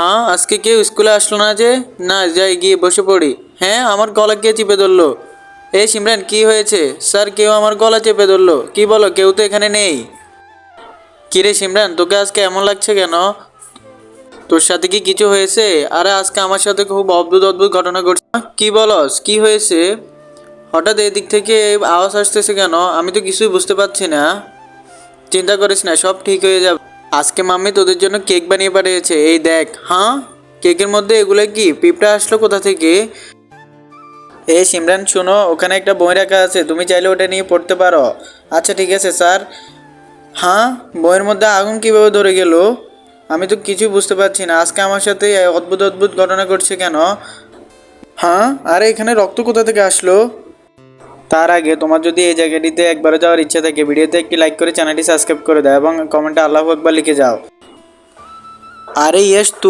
হ্যাঁ, আজকে কেউ স্কুলে আসলো না যে? না, যাই গিয়ে বসে পড়ি। হ্যাঁ, আমার গলা কে চেপে ধরলো? এই সিমরান, কি হয়েছে? স্যার, কেউ আমার গলা চেপে ধরলো। কি বলো, কেউ তো এখানে নেই। কিরে সিমরান, তোকে আজকে এমন লাগছে কেন? তোর সাথে কি কিছু হয়েছে? আরে আজকে আমার সাথে খুব অদ্ভুত অদ্ভুত ঘটনা ঘটছে। কি বলস, কি হয়েছে? হঠাৎ এদিক থেকে আওয়াজ আসতেছে কেন? আমি তো কিছুই বুঝতে পারছি না। চিন্তা করিস না, সব ঠিক হয়ে যাবে। আজকে মাম্মি তোদের জন্য কেক বানিয়ে পাঠিয়েছে, এই দেখ। হ্যাঁ, কেকের মধ্যে এগুলো কি? পিঁপড়া আসলো কোথা থেকে? এই সিমরান শোনো, ওখানে একটা বই রাখা আছে, তুমি চাইলে ওটা নিয়ে পড়তে পারো। আচ্ছা ঠিক আছে স্যার। হ্যাঁ, বইয়ের মধ্যে আগুন কিভাবে ধরে গেল? আমি তো কিছুই বুঝতে পারছি না, আজকে আমার সাথে এই অদ্ভুত অদ্ভুত ঘটনা ঘটছে কেন? হ্যাঁ, আরে এখানে রক্ত কোথা থেকে আসলো? তার আগে তোমার যদি এই জায়গাটিতে একবারও যাওয়ার ইচ্ছা থাকে, ভিডিওতে একটি লাইক করে চ্যানেলটি সাবস্ক্রাইব করে দাও এবং কমেন্টে আল্লাহু আকবার লিখে যাও। আরে ইয়েস, তুই